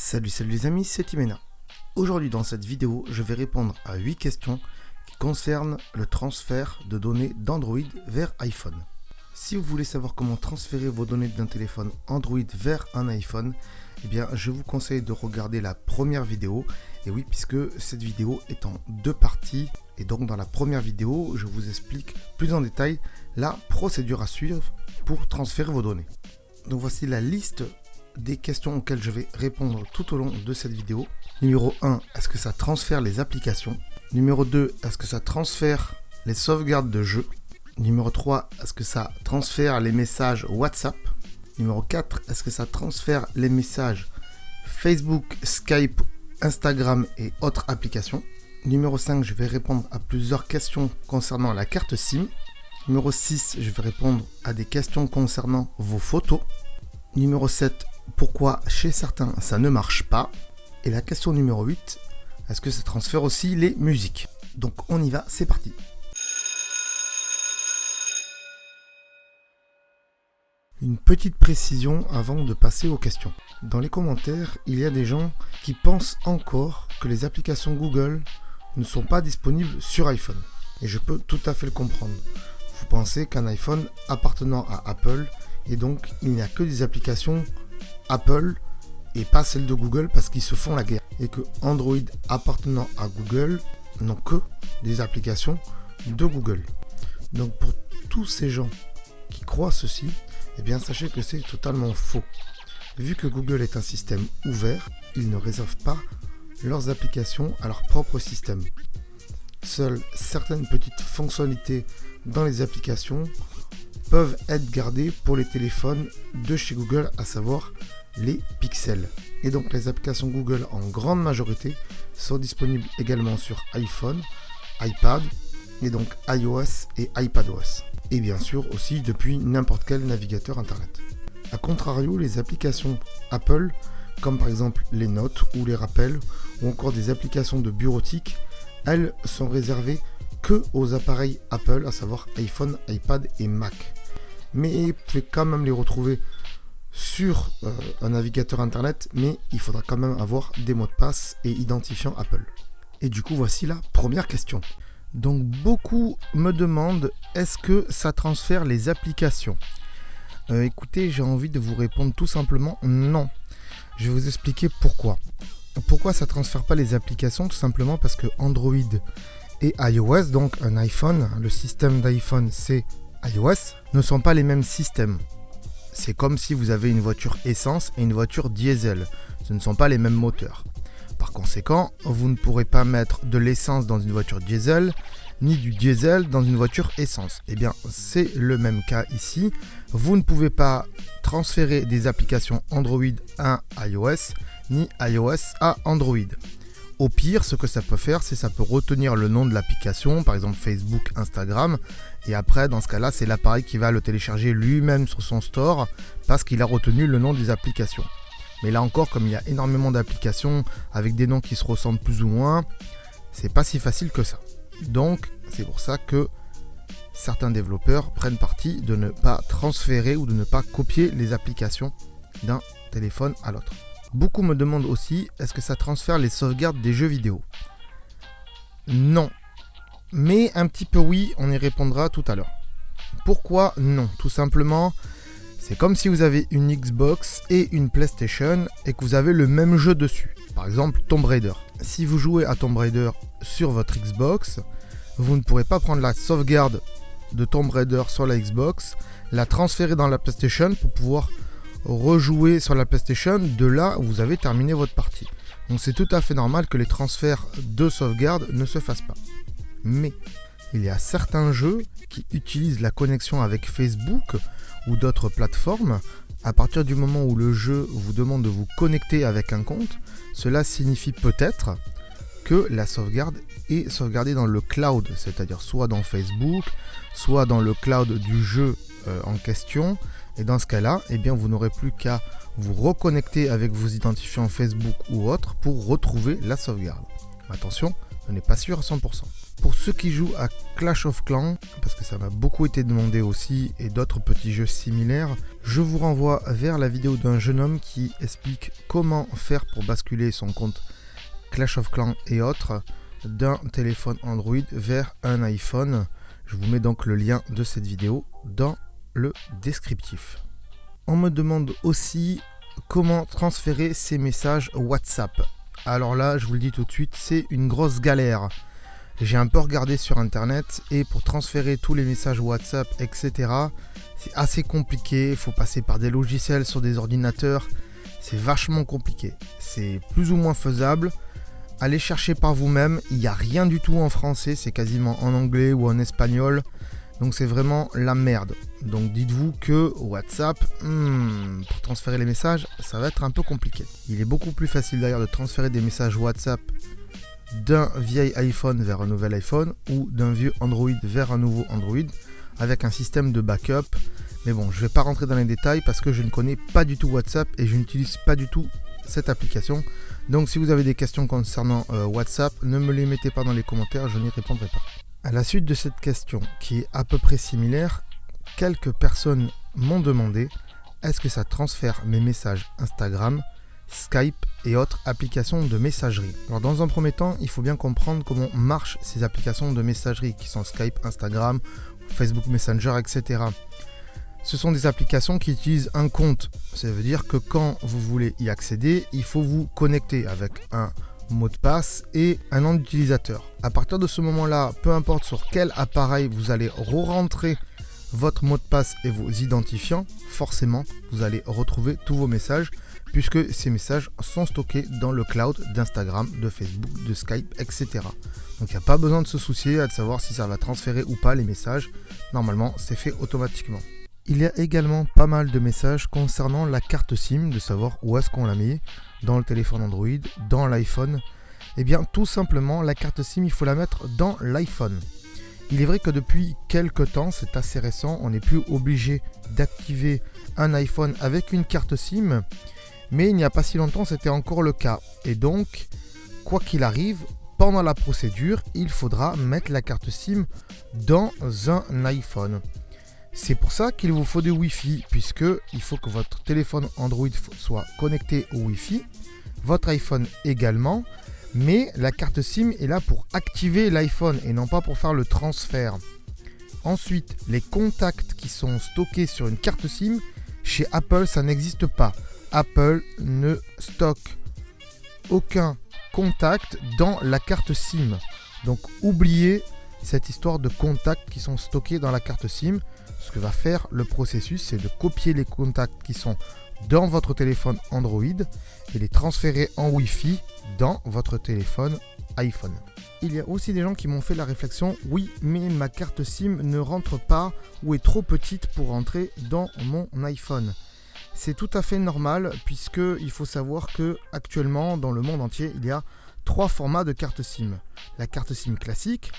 Salut les amis, c'est Timena. Aujourd'hui dans cette vidéo, je vais répondre à 8 questions qui concernent le transfert de données d'Android vers iPhone. Si vous voulez savoir comment transférer vos données d'un téléphone Android vers un iPhone, eh bien je vous conseille de regarder la première vidéo. Et oui, puisque cette vidéo est en 2 parties. Et donc dans la première vidéo, je vous explique plus en détail la procédure à suivre pour transférer vos données. Donc voici la liste des questions auxquelles je vais répondre tout au long de cette vidéo. Numéro 1, est-ce que ça transfère les applications? Numéro 2, est-ce que ça transfère les sauvegardes de jeux? Numéro 3, est-ce que ça transfère les messages WhatsApp? Numéro 4, est-ce que ça transfère les messages Facebook, Skype, Instagram et autres applications? Numéro 5, je vais répondre à plusieurs questions concernant la carte SIM. Numéro 6, je vais répondre à des questions concernant vos photos. Numéro 7, pourquoi chez certains ça ne marche pas? Et la question numéro 8, est-ce que ça transfère aussi les musiques? Donc on y va, c'est parti. Une petite précision avant de passer aux questions. Dans les commentaires, il y a des gens qui pensent encore que les applications Google ne sont pas disponibles sur iPhone. Et je peux tout à fait le comprendre. Vous pensez qu'un iPhone appartenant à Apple, et donc il n'y a que des applications Apple et pas celles de Google parce qu'ils se font la guerre. Et que Android appartenant à Google n'ont que des applications de Google. Donc pour tous ces gens qui croient ceci, eh bien sachez que c'est totalement faux. Vu que Google est un système ouvert, ils ne réservent pas leurs applications à leur propre système. Seules certaines petites fonctionnalités dans les applications peuvent être gardées pour les téléphones de chez Google, à savoir les pixels. Et donc les applications Google en grande majorité sont disponibles également sur iPhone, iPad et donc iOS et iPadOS. Et bien sûr aussi depuis n'importe quel navigateur internet. A contrario, les applications Apple, comme par exemple les notes ou les rappels ou encore des applications de bureautique, elles sont réservées que aux appareils Apple, à savoir iPhone, iPad et Mac. Mais vous pouvez quand même les retrouver sur un navigateur internet, mais il faudra quand même avoir des mots de passe et identifiant Apple. Et du coup, voici la première question. Donc beaucoup me demandent, est-ce que ça transfère les applications? Écoutez, j'ai envie de vous répondre tout simplement non. Je vais vous expliquer pourquoi. Pourquoi ça ne transfère pas les applications? Tout simplement parce que Android et iOS, donc un iPhone, le système d'iPhone c'est iOS, ne sont pas les mêmes systèmes. C'est comme si vous avez une voiture essence et une voiture diesel. Ce ne sont pas les mêmes moteurs. Par conséquent, vous ne pourrez pas mettre de l'essence dans une voiture diesel, ni du diesel dans une voiture essence. Eh bien, c'est le même cas ici. Vous ne pouvez pas transférer des applications Android à iOS, ni iOS à Android. Au pire, ce que ça peut faire, c'est ça peut retenir le nom de l'application, par exemple Facebook, Instagram, et après, dans ce cas-là, c'est l'appareil qui va le télécharger lui-même sur son store parce qu'il a retenu le nom des applications. Mais là encore, comme il y a énormément d'applications avec des noms qui se ressemblent plus ou moins, c'est pas si facile que ça. Donc, c'est pour ça que certains développeurs prennent parti de ne pas transférer ou de ne pas copier les applications d'un téléphone à l'autre. Beaucoup me demandent aussi, est-ce que ça transfère les sauvegardes des jeux vidéo? Non. Mais un petit peu oui, on y répondra tout à l'heure. Pourquoi non? Tout simplement, c'est comme si vous avez une Xbox et une PlayStation et que vous avez le même jeu dessus. Par exemple, Tomb Raider. Si vous jouez à Tomb Raider sur votre Xbox, vous ne pourrez pas prendre la sauvegarde de Tomb Raider sur la Xbox, la transférer dans la PlayStation pour pouvoir rejouer sur la PlayStation de là où vous avez terminé votre partie. Donc c'est tout à fait normal que les transferts de sauvegarde ne se fassent pas. Mais il y a certains jeux qui utilisent la connexion avec Facebook ou d'autres plateformes. À partir du moment où le jeu vous demande de vous connecter avec un compte, cela signifie peut-être que la sauvegarde est sauvegardée dans le cloud, c'est-à-dire soit dans Facebook, soit dans le cloud du jeu en question. Et dans ce cas-là, eh bien, vous n'aurez plus qu'à vous reconnecter avec vos identifiants Facebook ou autres pour retrouver la sauvegarde. Attention, ce n'est pas sûr à 100%. Pour ceux qui jouent à Clash of Clans, parce que ça m'a beaucoup été demandé aussi, et d'autres petits jeux similaires, je vous renvoie vers la vidéo d'un jeune homme qui explique comment faire pour basculer son compte Clash of Clans et autres d'un téléphone Android vers un iPhone. Je vous mets donc le lien de cette vidéo dans le descriptif. On me demande aussi comment transférer ces messages WhatsApp. Alors là, je vous le dis tout de suite, c'est une grosse galère. J'ai un peu regardé sur internet et pour transférer tous les messages WhatsApp, etc., c'est assez compliqué. Il faut passer par des logiciels sur des ordinateurs. C'est vachement compliqué. C'est plus ou moins faisable. Allez chercher par vous-même. Il n'y a rien du tout en français. C'est quasiment en anglais ou en espagnol. Donc c'est vraiment la merde. Donc dites-vous que WhatsApp, pour transférer les messages, ça va être un peu compliqué. Il est beaucoup plus facile d'ailleurs de transférer des messages WhatsApp d'un vieil iPhone vers un nouvel iPhone ou d'un vieux Android vers un nouveau Android avec un système de backup. Mais bon, je ne vais pas rentrer dans les détails parce que je ne connais pas du tout WhatsApp et je n'utilise pas du tout cette application. Donc si vous avez des questions concernant WhatsApp, ne me les mettez pas dans les commentaires, je n'y répondrai pas. À la suite de cette question qui est à peu près similaire, quelques personnes m'ont demandé est-ce que ça transfère mes messages Instagram, Skype et autres applications de messagerie. Alors dans un premier temps, il faut bien comprendre comment marchent ces applications de messagerie qui sont Skype, Instagram, Facebook Messenger, etc. Ce sont des applications qui utilisent un compte. Ça veut dire que quand vous voulez y accéder, il faut vous connecter avec un mot de passe et un nom d'utilisateur. À partir de ce moment-là, peu importe sur quel appareil vous allez re-rentrer votre mot de passe et vos identifiants, forcément, vous allez retrouver tous vos messages puisque ces messages sont stockés dans le cloud d'Instagram, de Facebook, de Skype, etc. Donc il n'y a pas besoin de se soucier de savoir si ça va transférer ou pas les messages. Normalement, c'est fait automatiquement. Il y a également pas mal de messages concernant la carte SIM, de savoir où est-ce qu'on la met, dans le téléphone Android, dans l'iPhone. Eh bien, tout simplement, la carte SIM, il faut la mettre dans l'iPhone. Il est vrai que depuis quelques temps, c'est assez récent, on n'est plus obligé d'activer un iPhone avec une carte SIM, mais il n'y a pas si longtemps, c'était encore le cas. Et donc, quoi qu'il arrive, pendant la procédure, il faudra mettre la carte SIM dans un iPhone. C'est pour ça qu'il vous faut du Wi-Fi, puisque il faut que votre téléphone Android soit connecté au Wi-Fi, votre iPhone également, mais la carte SIM est là pour activer l'iPhone et non pas pour faire le transfert. Ensuite, les contacts qui sont stockés sur une carte SIM, chez Apple, ça n'existe pas. Apple ne stocke aucun contact dans la carte SIM. Donc oubliez cette histoire de contacts qui sont stockés dans la carte SIM. Ce que va faire le processus, c'est de copier les contacts qui sont dans votre téléphone Android et les transférer en Wi-Fi dans votre téléphone iPhone. Il y a aussi des gens qui m'ont fait la réflexion, oui, mais ma carte SIM ne rentre pas ou est trop petite pour rentrer dans mon iPhone. C'est tout à fait normal puisque il faut savoir que actuellement dans le monde entier, il y a 3 formats de carte SIM. La carte SIM classique,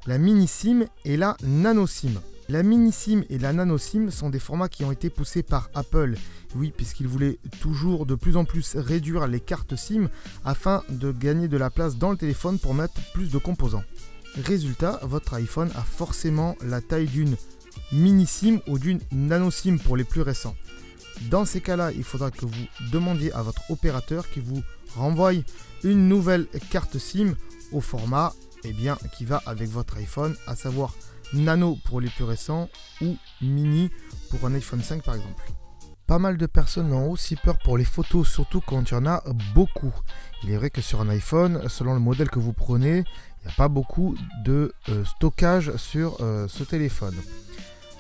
la mini SIM et la nano SIM. La mini SIM et la nano SIM sont des formats qui ont été poussés par Apple. Oui, puisqu'ils voulaient toujours de plus en plus réduire les cartes SIM afin de gagner de la place dans le téléphone pour mettre plus de composants. Résultat, votre iPhone a forcément la taille d'une mini SIM ou d'une nano SIM pour les plus récents. Dans ces cas-là, il faudra que vous demandiez à votre opérateur qui vous renvoie une nouvelle carte SIM au format qui va avec votre iPhone, à savoir nano pour les plus récents ou mini pour un iPhone 5 par exemple. Pas mal de personnes ont aussi peur pour les photos, surtout quand il y en a beaucoup. Il est vrai que sur un iPhone, selon le modèle que vous prenez, il n'y a pas beaucoup de stockage sur ce téléphone.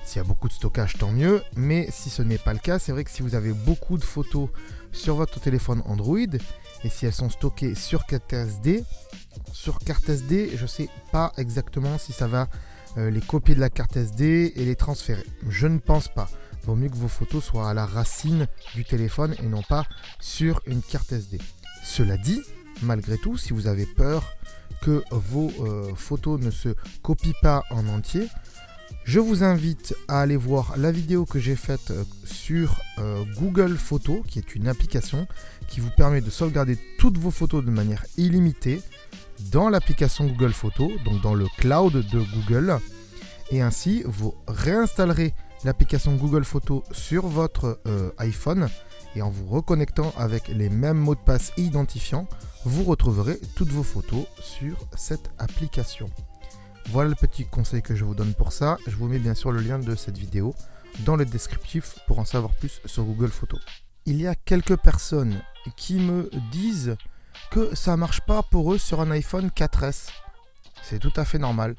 S'il y a beaucoup de stockage, tant mieux, mais si ce n'est pas le cas, c'est vrai que si vous avez beaucoup de photos sur votre téléphone Android, et si elles sont stockées sur carte SD, je ne sais pas exactement si ça va les copier de la carte SD et les transférer. Je ne pense pas. Vaut mieux que vos photos soient à la racine du téléphone et non pas sur une carte SD. Cela dit, malgré tout, si vous avez peur que vos photos ne se copient pas en entier, je vous invite à aller voir la vidéo que j'ai faite sur Google Photos, qui est une application qui vous permet de sauvegarder toutes vos photos de manière illimitée. dans l'application Google Photos, donc dans le cloud de Google. Et ainsi, vous réinstallerez l'application Google Photos sur votre iPhone. Et en vous reconnectant avec les mêmes mots de passe et identifiants, vous retrouverez toutes vos photos sur cette application. Voilà le petit conseil que je vous donne pour ça. Je vous mets bien sûr le lien de cette vidéo dans le descriptif pour en savoir plus sur Google Photos. Il y a quelques personnes qui me disent que ça ne marche pas pour eux sur un iPhone 4S. C'est tout à fait normal,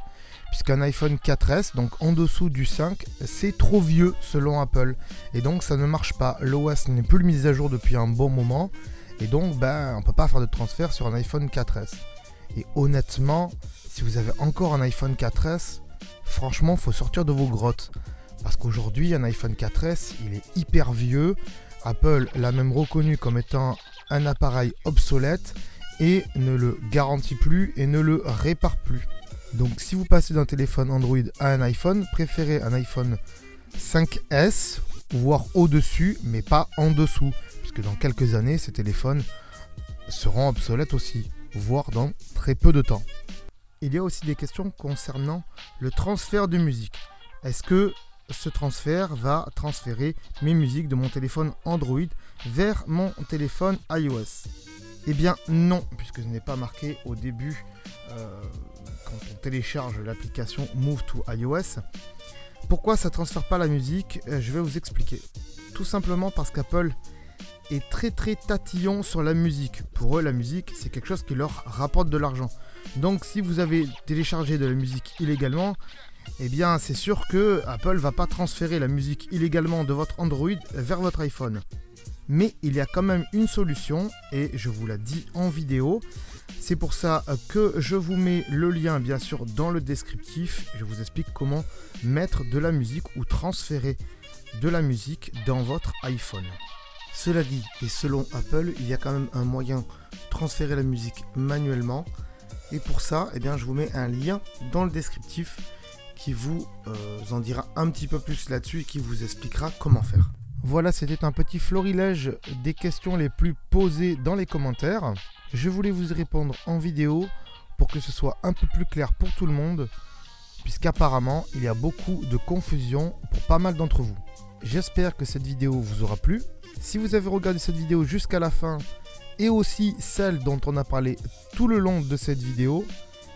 puisqu'un iPhone 4S, donc en dessous du 5, c'est trop vieux selon Apple. Et donc ça ne marche pas. L'OS n'est plus mis à jour depuis un bon moment. Et donc on ne peut pas faire de transfert sur un iPhone 4S. Et honnêtement, si vous avez encore un iPhone 4S, franchement, il faut sortir de vos grottes. Parce qu'aujourd'hui, un iPhone 4S, il est hyper vieux. Apple l'a même reconnu comme étant un appareil obsolète et ne le garantit plus et ne le répare plus. Donc si vous passez d'un téléphone Android à un iPhone, préférez un iPhone 5S, voire au-dessus, mais pas en dessous. Puisque dans quelques années, ces téléphones seront obsolètes aussi, voire dans très peu de temps. Il y a aussi des questions concernant le transfert de musique. Est-ce que ce transfert va transférer mes musiques de mon téléphone Android vers mon téléphone iOS? Eh bien non, puisque ce n'est pas marqué au début quand on télécharge l'application Move to iOS. Pourquoi ça ne transfère pas la musique? Je vais vous expliquer. Tout simplement parce qu'Apple est très tatillon sur la musique. Pour eux, la musique, c'est quelque chose qui leur rapporte de l'argent. Donc si vous avez téléchargé de la musique illégalement, eh bien c'est sûr que Apple va pas transférer la musique illégalement de votre Android vers votre iPhone. Mais il y a quand même une solution et je vous la dis en vidéo. C'est pour ça que je vous mets le lien bien sûr dans le descriptif. Je vous explique comment mettre de la musique ou transférer de la musique dans votre iPhone. Cela dit, et selon Apple, il y a quand même un moyen de transférer la musique manuellement. Et pour ça, eh bien, je vous mets un lien dans le descriptif qui vous en dira un petit peu plus là-dessus et qui vous expliquera comment faire. Voilà, c'était un petit florilège des questions les plus posées dans les commentaires. Je voulais vous y répondre en vidéo pour que ce soit un peu plus clair pour tout le monde, puisqu'apparemment, il y a beaucoup de confusion pour pas mal d'entre vous. J'espère que cette vidéo vous aura plu. Si vous avez regardé cette vidéo jusqu'à la fin, et aussi celle dont on a parlé tout le long de cette vidéo,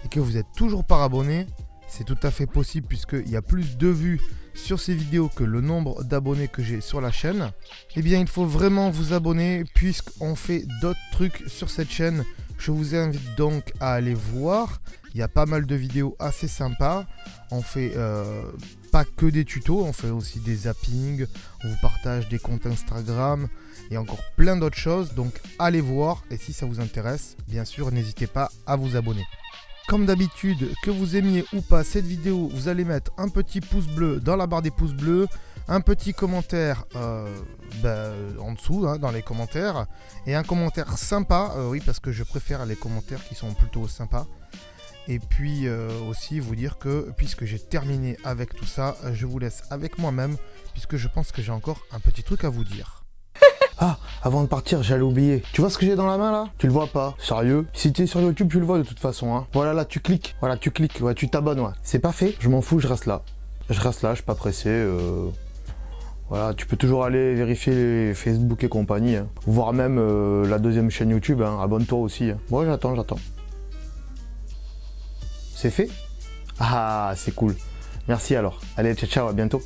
et que vous n'êtes toujours pas abonné, c'est tout à fait possible puisqu'il y a plus de vues sur ces vidéos que le nombre d'abonnés que j'ai sur la chaîne. Eh bien, il faut vraiment vous abonner puisqu'on fait d'autres trucs sur cette chaîne. Je vous invite donc à aller voir. Il y a pas mal de vidéos assez sympas. On fait pas que des tutos, on fait aussi des zappings, on vous partage des comptes Instagram et encore plein d'autres choses. Donc allez voir et si ça vous intéresse, bien sûr, n'hésitez pas à vous abonner. Comme d'habitude, que vous aimiez ou pas cette vidéo, vous allez mettre un petit pouce bleu dans la barre des pouces bleus, un petit commentaire en dessous, dans les commentaires, et un commentaire sympa, oui, parce que je préfère les commentaires qui sont plutôt sympas. Et puis aussi vous dire que, puisque j'ai terminé avec tout ça, je vous laisse avec moi-même, puisque je pense que j'ai encore un petit truc à vous dire. Ah, avant de partir, j'allais oublier. Tu vois ce que j'ai dans la main là? Tu le vois pas? Sérieux? Si t'es sur YouTube, tu le vois de toute façon, hein. Voilà, là, tu cliques. Voilà, tu cliques. Ouais, tu t'abonnes, ouais. C'est pas fait? Je m'en fous, je reste là. Je reste là, je suis pas pressé. Voilà, tu peux toujours aller vérifier les Facebook et compagnie, hein. Voire même la deuxième chaîne YouTube, hein. Abonne-toi aussi, hein. Moi, j'attends. C'est fait? Ah, c'est cool. Merci alors. Allez, ciao, à bientôt.